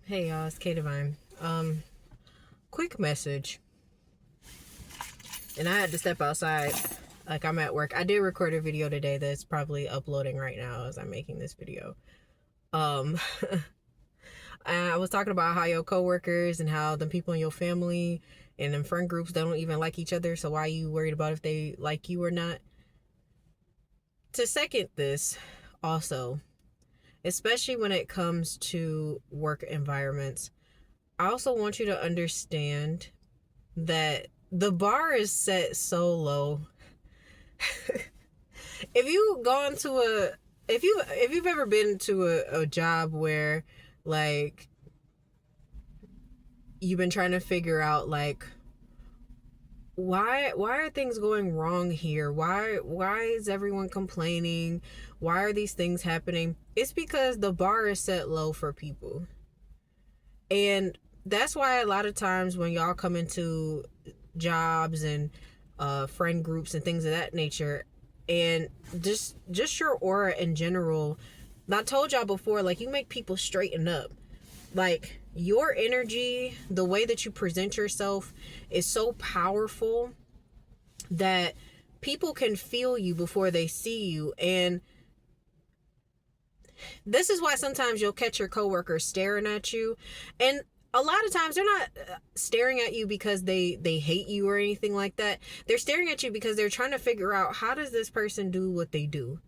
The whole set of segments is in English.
Hey y'all, it's K Divine. Quick message. And I had to step outside. Like I'm at work. I did record a video today that's probably uploading right now as I'm making this video. Um I was talking about how your coworkers and how the people in your family and in friend groups don't even like each other, so why are you worried about if they like you or not? To second this, also, especially when it comes to work environments, I also want you to understand that the bar is set so low. If you go into a if you've ever been to a job where like you've been trying to figure out like why are things going wrong here? Why is everyone complaining? Why are these things happening? It's because the bar is set low for people. And that's why a lot of times when y'all come into jobs and friend groups and things of that nature, and just your aura in general, I told y'all before, like, you make people straighten up. Like, your energy, the way that you present yourself is so powerful that people can feel you before they see you. And this is why sometimes you'll catch your coworkers staring at you, and a lot of times they're not staring at you because they hate you or anything like that. They're staring at you because they're trying to figure out, how does this person do what they do?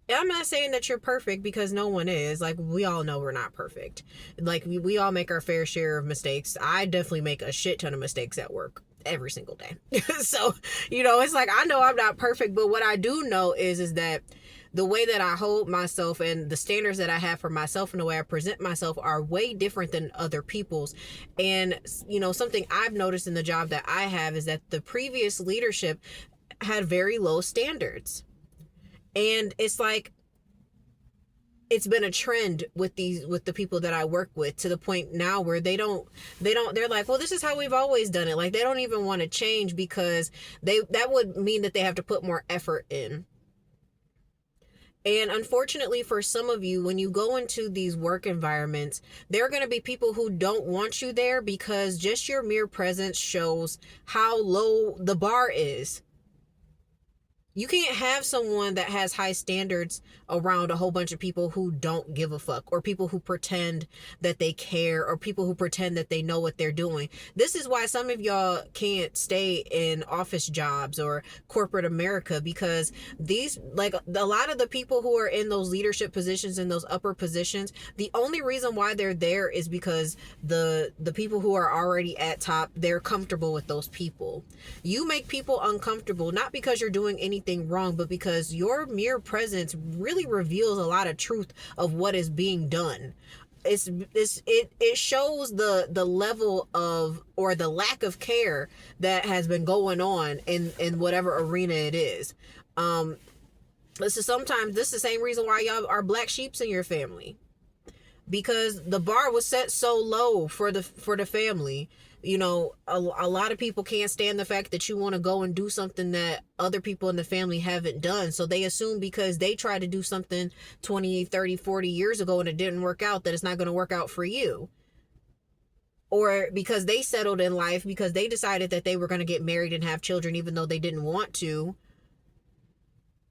And I'm not saying that you're perfect, because no one is. Like, we all know we're not perfect. Like, we all make our fair share of mistakes. I definitely make a shit ton of mistakes at work every single day. So, it's like, I know I'm not perfect, but what I do know is that the way that I hold myself and the standards that I have for myself and the way I present myself are way different than other people's. And, something I've noticed in the job that I have is that the previous leadership had very low standards. And it's like, it's been a trend with the people that I work with, to the point now where they're like, well, this is how we've always done it. Like, they don't even want to change, because that would mean that they have to put more effort in. And unfortunately for some of you, when you go into these work environments, there are going to be people who don't want you there, because just your mere presence shows how low the bar is. You can't have someone that has high standards around a whole bunch of people who don't give a fuck, or people who pretend that they care, or people who pretend that they know what they're doing. This is why some of y'all can't stay in office jobs or corporate America, because a lot of the people who are in those leadership positions, in those upper positions, the only reason why they're there is because the people who are already at top, they're comfortable with those people. You make people uncomfortable, not because you're doing anything wrong, but because your mere presence really reveals a lot of truth of what is being done. It shows the level of, or the lack of care that has been going on in whatever arena it is. This is the same reason why y'all are black sheeps in your family, because the bar was set so low for the family. A lot of people can't stand the fact that you want to go and do something that other people in the family haven't done. So they assume, because they tried to do something 20, 30, 40 years ago and it didn't work out, that it's not going to work out for you. Or because they settled in life, because they decided that they were going to get married and have children even though they didn't want to.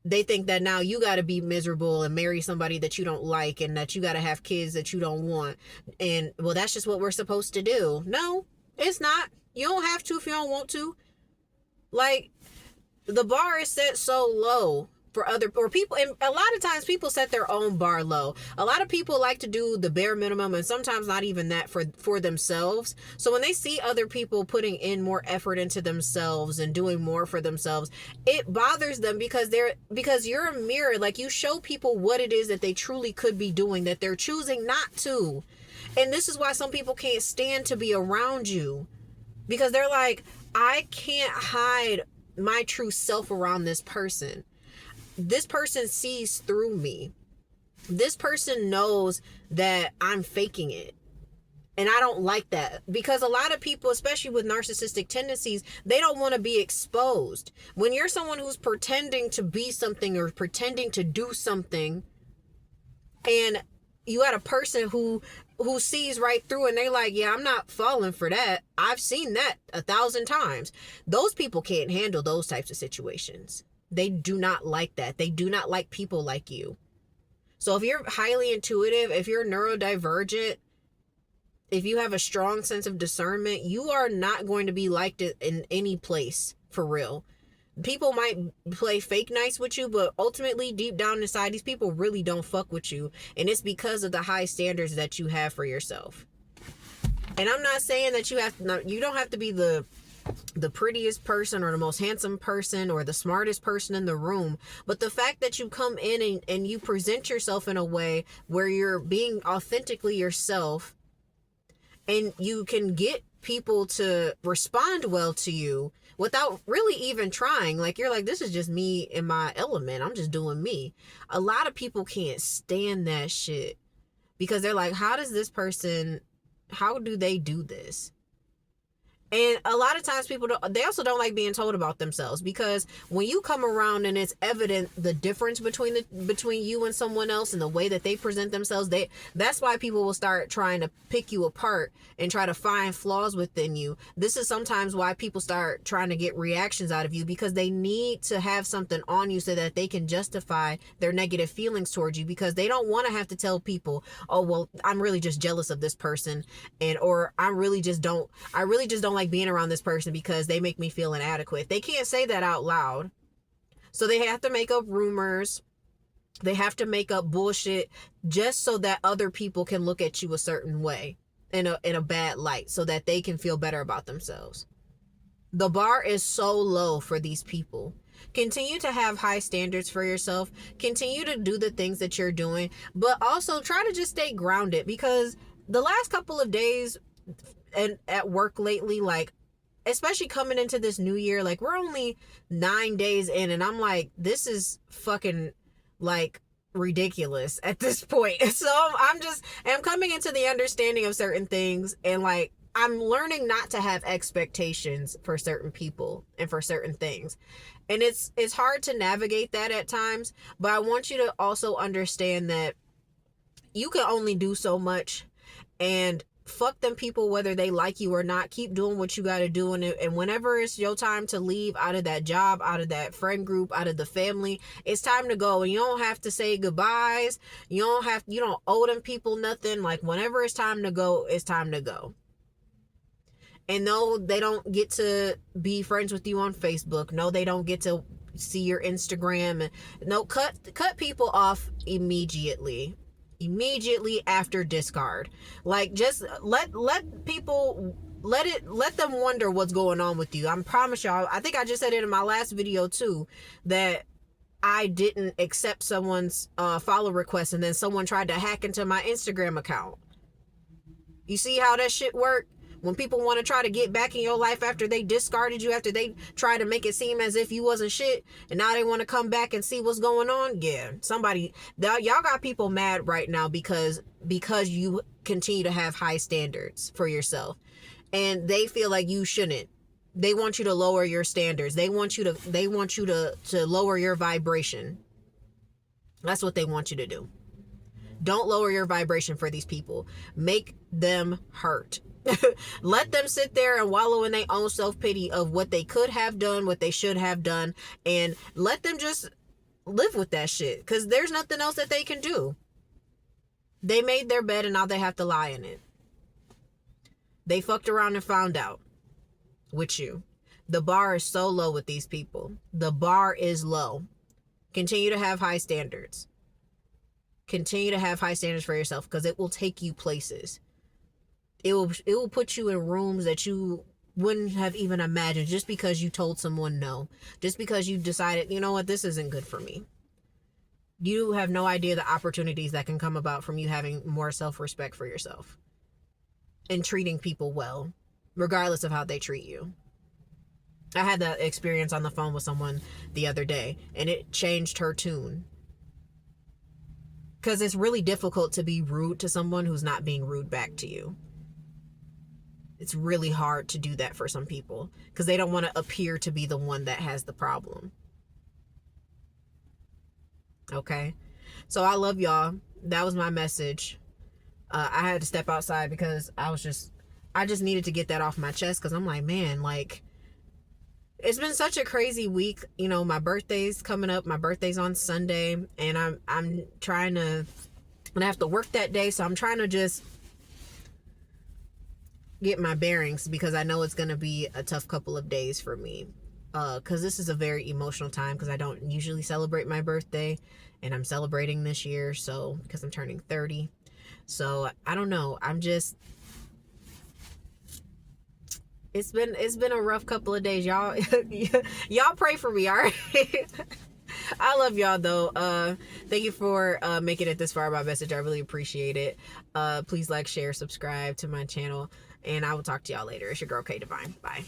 They think that now you got to be miserable and marry somebody that you don't like, and that you got to have kids that you don't want. And, well, that's just what we're supposed to do. No, it's not. You don't have to if you don't want to. Like, the bar is set so low for people, and a lot of times people set their own bar low. A lot of people like to do the bare minimum, and sometimes not even that for themselves. So when they see other people putting in more effort into themselves and doing more for themselves, it bothers them, because you're a mirror. Like, you show people what it is that they truly could be doing, that they're choosing not to. And this is why some people can't stand to be around you, because they're like, I can't hide my true self around this person. This person sees through me. This person knows that I'm faking it. And I don't like that, because a lot of people, especially with narcissistic tendencies, they don't want to be exposed. When you're someone who's pretending to be something or pretending to do something, and you got a person who sees right through, and they like, yeah, I'm not falling for that. I've seen that 1,000 times. Those people can't handle those types of situations. They do not like that. They do not like people like you. So if you're highly intuitive, if you're neurodivergent, if you have a strong sense of discernment, you are not going to be liked in any place, for real. People might play fake nice with you, but ultimately deep down inside, these people really don't fuck with you, and it's because of the high standards that you have for yourself. And I'm not saying that you don't have to be the prettiest person or the most handsome person or the smartest person in the room, but the fact that you come in and you present yourself in a way where you're being authentically yourself, and you can get people to respond well to you without really even trying. Like, you're like, this is just me in my element. I'm just doing me. A lot of people can't stand that shit because they're like, how do they do this? And a lot of times they also don't like being told about themselves, because when you come around and it's evident the difference between you and someone else and the way that they present themselves, that's why people will start trying to pick you apart and try to find flaws within you. This is sometimes why people start trying to get reactions out of you, because they need to have something on you so that they can justify their negative feelings towards you, because they don't want to have to tell people, oh, well, I'm really just jealous of this person, or I really just don't like being around this person because they make me feel inadequate. They can't say that out loud. So they have to make up rumors. They have to make up bullshit just so that other people can look at you a certain way, in a bad light, so that they can feel better about themselves. The bar is so low for these people. Continue to have high standards for yourself. Continue to do the things that you're doing, but also try to just stay grounded, because the last couple of days and at work lately, like, especially coming into this new year, like, we're only 9 days in, and I'm like, this is fucking like ridiculous at this point. So I'm coming into the understanding of certain things, and like, I'm learning not to have expectations for certain people and for certain things. And it's hard to navigate that at times, but I want you to also understand that you can only do so much, and fuck them people, whether they like you or not. Keep doing what you got to do. And whenever it's your time to leave out of that job, out of that friend group, out of the family, it's time to go. And you don't have to say goodbyes. You don't owe them people nothing. Like, whenever it's time to go, it's time to go. And no, they don't get to be friends with you on Facebook. No, they don't get to see your Instagram. No, cut people off immediately after discard. Like, just let people, let them wonder what's going on with you. I promise y'all, I think I just said it in my last video too, that I didn't accept someone's follow request, and then someone tried to hack into my Instagram account. You see how that shit work? When people want to try to get back in your life after they discarded you, after they try to make it seem as if you wasn't shit, and now they want to come back and see what's going on. Yeah, y'all got people mad right now because you continue to have high standards for yourself, and they feel like you shouldn't. They want you to lower your standards. They want you to lower your vibration. That's what they want you to do. Don't lower your vibration for these people. Make them hurt. Let them sit there and wallow in their own self-pity of what they could have done, what they should have done, and let them just live with that shit, because there's nothing else that they can do. They made their bed, and now they have to lie in it. They fucked around and found out with you. The bar is so low with these people. The bar is low. Continue to have high standards. Continue to have high standards for yourself, because it will take you places. It will put you in rooms that you wouldn't have even imagined, just because you told someone no. Just because you decided, you know what, this isn't good for me. You have no idea the opportunities that can come about from you having more self-respect for yourself and treating people well, regardless of how they treat you. I had that experience on the phone with someone the other day, and it changed her tune. Because it's really difficult to be rude to someone who's not being rude back to you. It's really hard to do that for some people, because they don't want to appear to be the one that has the problem. Okay? So I love y'all. that was my message. I had to step outside because I just needed to get that off my chest, because I'm like, man, like, it's been such a crazy week. You know, my birthday's coming up. My birthday's on Sunday, and I'm trying to, and I have to work that day, so I'm trying to just get my bearings, because I know it's going to be a tough couple of days for me. Because this is a very emotional time, because I don't usually celebrate my birthday, and I'm celebrating this year, so, because I'm turning 30. So I don't know. I'm just, it's been a rough couple of days, y'all. Y'all pray for me, all right? I love y'all though. Thank you for making it this far by message. I really appreciate it. Please like, share, subscribe to my channel, and I will talk to y'all later. It's your girl K Divine. Bye.